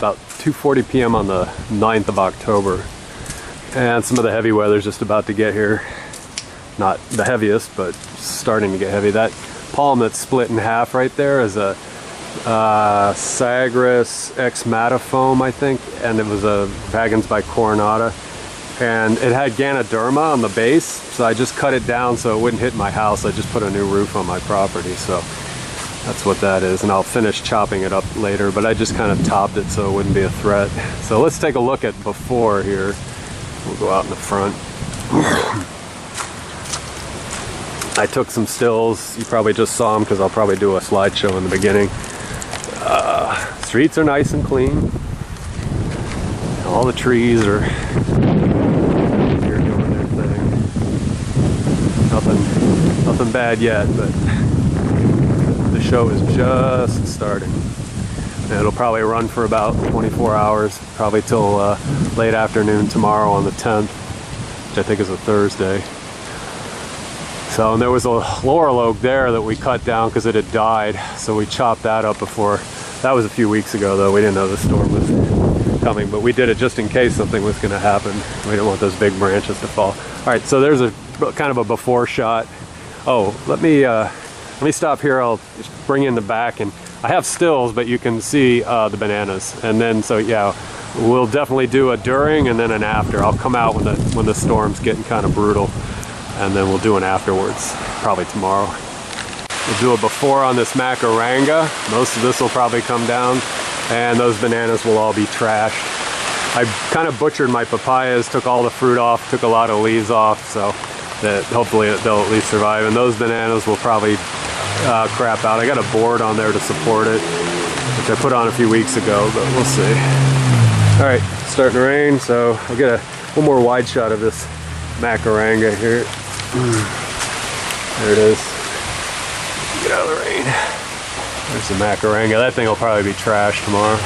about 2:40 p.m. on the 9th of October. And some of the heavy weather's just about to get here. Not the heaviest, but starting to get heavy. That palm that's split in half right there is a Sagres X Matafoam, I think, and it was a Vagans by Coronata. And it had Ganoderma on the base, so I just cut it down so it wouldn't hit my house. I just put a new roof on my property, so that's what that is. And I'll finish chopping it up later, but I just kind of topped it so it wouldn't be a threat. So let's take a look at before here. We'll go out in the front. I took some stills. You probably just saw them because I'll probably do a slideshow in the beginning. Streets are nice and clean. All the trees are here doing their thing. Nothing bad yet, but the show is just starting. And it'll probably run for about 24 hours, probably till late afternoon tomorrow on the 10th, which I think is a Thursday. So, and there was a laurel oak there that we cut down because it had died, so we chopped that up before. That was a few weeks ago though. We didn't know the storm was coming, but we did it just in case something was going to happen. We didn't want those big branches to fall. All right, so there's a kind of a before shot. Oh, let me stop here. I'll just bring in the back, and I have stills, but you can see the bananas. And then, so yeah, we'll definitely do a during and then an after. I'll come out when the storm's getting kind of brutal, and then we'll do an afterwards, probably tomorrow. We'll do a before on this Macaranga. Most of this will probably come down, and those bananas will all be trashed. I kind of butchered my papayas, took all the fruit off, took a lot of leaves off, so that hopefully they'll at least survive. And those bananas will probably crap out. I got a board on there to support it, which I put on a few weeks ago, but we'll see. All right, starting to rain, so I'll get one more wide shot of this Macaranga here. There it is. Get out of the rain. There's the Macaranga. That thing will probably be trashed tomorrow.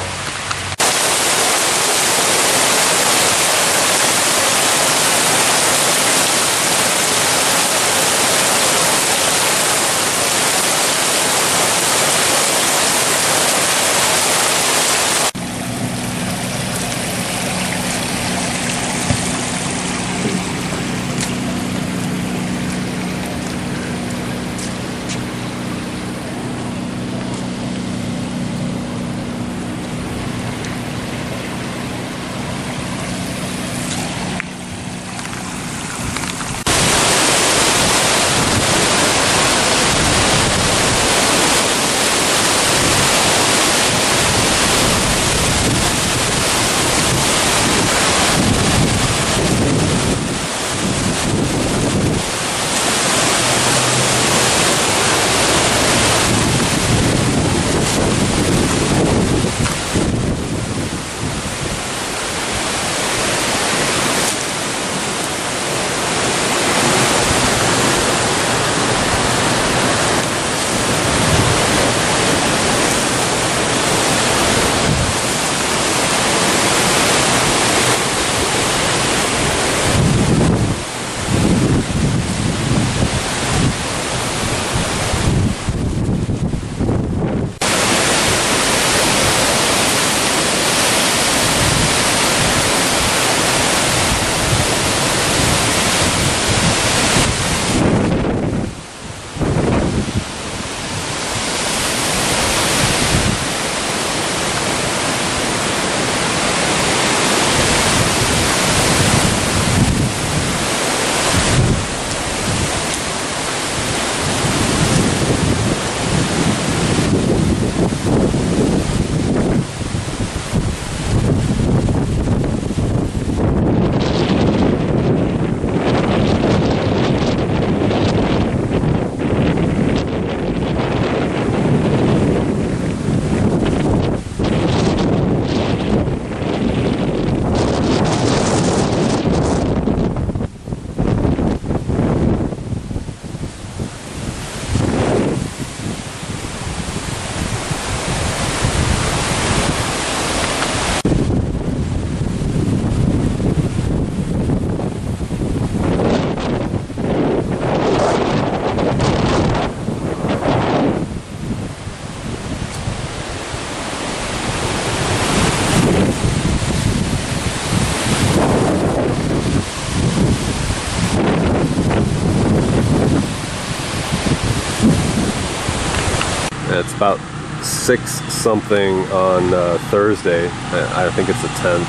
about 6 something on Thursday. I think it's the 10th.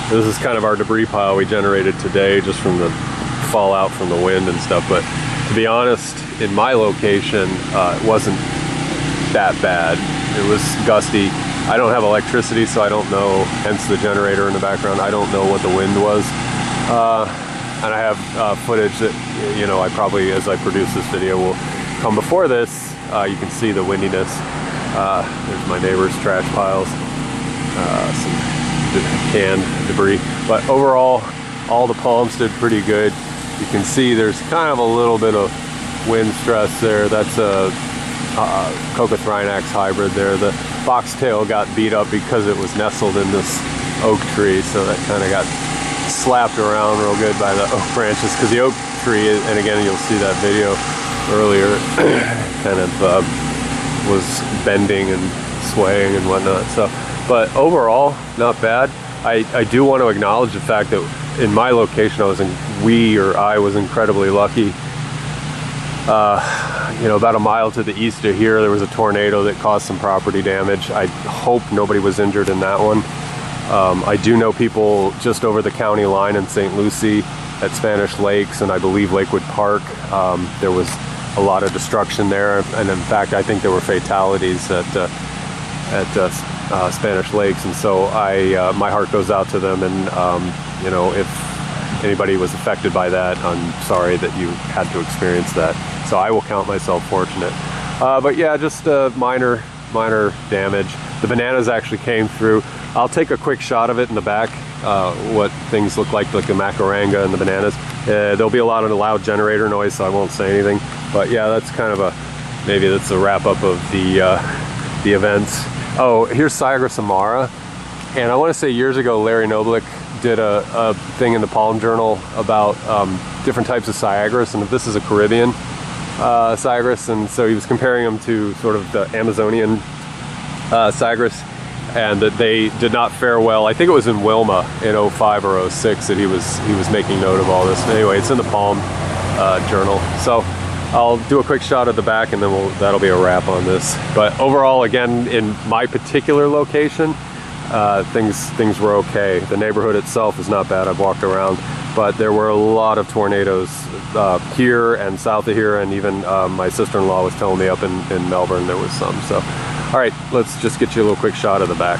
This is kind of our debris pile we generated today just from the fallout from the wind and stuff. But to be honest, in my location, it wasn't that bad. It was gusty. I don't have electricity, so I don't know, hence the generator in the background. I don't know what the wind was. And I have footage that, you know, I probably, as I produce this video, will come before this. You can see the windiness. There's my neighbor's trash piles, some canned debris. But overall, all the palms did pretty good. You can see there's kind of a little bit of wind stress there. That's a Coca-Thrinax hybrid there. The boxtail got beat up because it was nestled in this oak tree, so that kind of got slapped around real good by the oak branches, because the oak tree, and again you'll see that video earlier, kind of was bending and swaying and whatnot. So, but overall, not bad. I do want to acknowledge the fact that in my location, I was incredibly lucky. You know, about a mile to the east of here, there was a tornado that caused some property damage. I hope nobody was injured in that one. I do know people just over the county line in St. Lucie at Spanish Lakes, and I believe Lakewood Park. There was a lot of destruction there, and in fact, I think there were fatalities at Spanish Lakes. And so my heart goes out to them, and you know, if anybody was affected by that, I'm sorry that you had to experience that. So I will count myself fortunate. But yeah, just minor damage. The bananas actually came through. I'll take a quick shot of it in the back, what things look like the Macaranga and the bananas. There'll be a lot of loud generator noise, so I won't say anything. But yeah, that's kind of maybe that's a wrap up of the events. Oh, here's Syagrus amara. And I want to say years ago, Larry Noblick did a thing in the Palm Journal about different types of Syagrus, and this is a Caribbean Syagrus, and so he was comparing them to sort of the Amazonian Syagrus, and that they did not fare well. I think it was in Wilma in 05 or 06 that he was making note of all this. But anyway, it's in the Palm Journal. So I'll do a quick shot of the back, and then that'll be a wrap on this. But overall, again, in my particular location, things were okay. The neighborhood itself is not bad. I've walked around, but there were a lot of tornadoes here and south of here, and even my sister-in-law was telling me up in Melbourne there was some. So, all right, let's just get you a little quick shot of the back.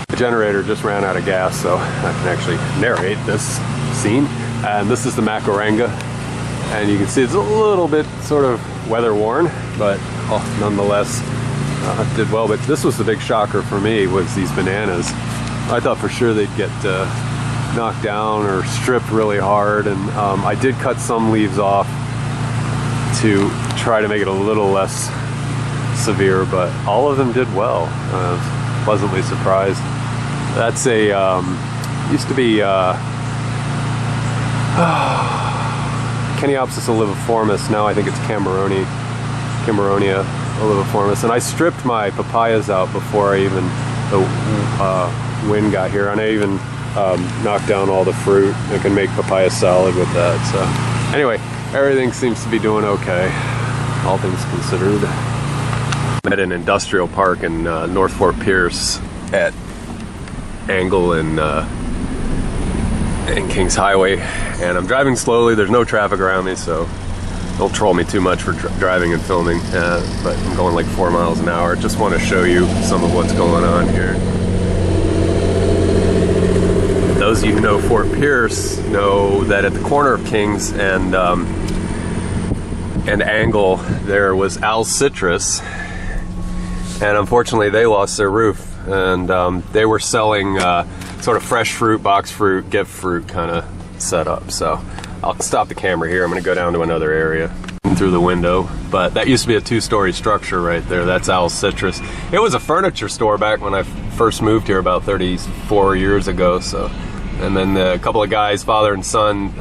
The generator just ran out of gas, so I can actually narrate this scene. And this is the Macaranga, and you can see it's a little bit sort of weather worn, but nonetheless, did well. But this was the big shocker for me, was these bananas. I thought for sure they'd get knocked down or stripped really hard, and I did cut some leaves off to try to make it a little less severe, but all of them did well. I was pleasantly surprised. That's a used to be Caniopsis oliviformis. Now I think it's Cameronia oliviformis. And I stripped my papayas out before the wind got here, and I even knocked down all the fruit. I can make papaya salad with that. So anyway, everything seems to be doing okay, all things considered. I'm at an industrial park in North Fort Pierce at Angle and Kings Highway, and I'm driving slowly. There's no traffic around me, so don't troll me too much for driving and filming, but I'm going like 4 miles an hour. Just want to show you some of what's going on here. Those of you who know Fort Pierce know that at the corner of Kings and Angle there was Al's Citrus, and unfortunately they lost their roof, and they were selling sort of fresh fruit, box fruit, gift fruit kind of setup. So I'll stop the camera here. I'm going to go down to another area through the window, but that used to be a 2-story structure right there. That's Al's Citrus. It was a furniture store back when I first moved here about 34 years ago. So, and then a couple of guys, father and son,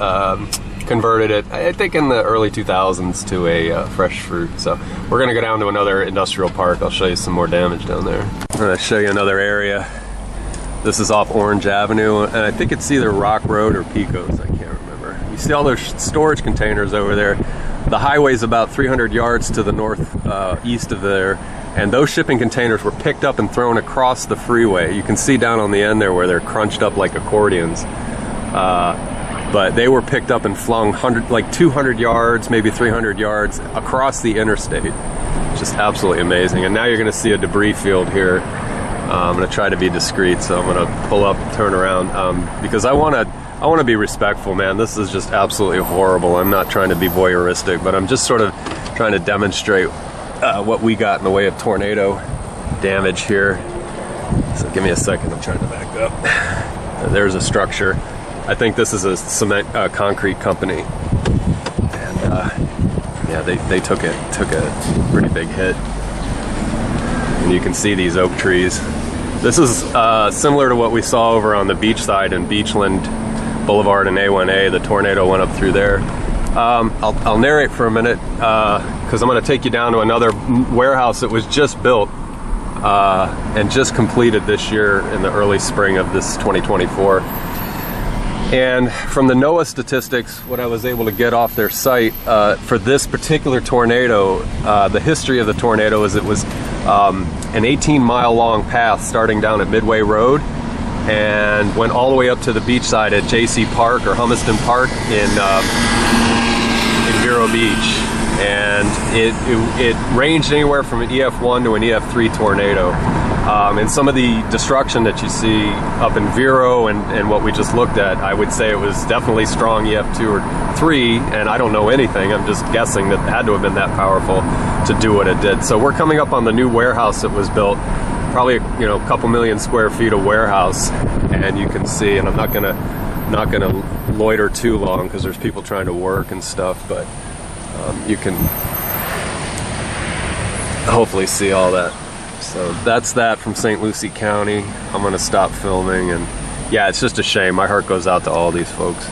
converted it, I think in the early 2000s, to a fresh fruit. So we're going to go down to another industrial park. I'll show you some more damage down there. I'm going to show you another area. This is off Orange Avenue, and I think it's either Rock Road or Pecos. I can't remember. You see all those storage containers over there. The highway's about 300 yards to the east of there, and those shipping containers were picked up and thrown across the freeway. You can see down on the end there where they're crunched up like accordions. But they were picked up and flung 200 yards, maybe 300 yards across the interstate. Just absolutely amazing. And now you're going to see a debris field here. I'm going to try to be discreet, so I'm going to pull up, turn around, because I want to be respectful, man. This is just absolutely horrible. I'm not trying to be voyeuristic, but I'm just sort of trying to demonstrate what we got in the way of tornado damage here. So give me a second. I'm trying to back up. There's a structure. I think this is a concrete company, and yeah, they took a pretty big hit. And you can see these oak trees. This is similar to what we saw over on the beach side in Beachland Boulevard and A1A. The tornado went up through there. I'll narrate for a minute because I'm going to take you down to another warehouse that was just built and just completed this year in the early spring of this 2024. And from the NOAA statistics, what I was able to get off their site for this particular tornado, the history of the tornado is it was an 18-mile long path starting down at Midway Road and went all the way up to the beach side at JC Park or Humiston Park in Vero Beach. And it ranged anywhere from an EF1 to an EF3 tornado. And some of the destruction that you see up in Vero and what we just looked at, I would say it was definitely strong EF2 or 3, and I don't know anything. I'm just guessing that it had to have been that powerful to do what it did. So we're coming up on the new warehouse that was built, probably a couple million square feet of warehouse, and you can see, and I'm not gonna loiter too long because there's people trying to work and stuff, but you can hopefully see all that. So that's that from St. Lucie County. I'm going to stop filming, and yeah, it's just a shame. My heart goes out to all these folks.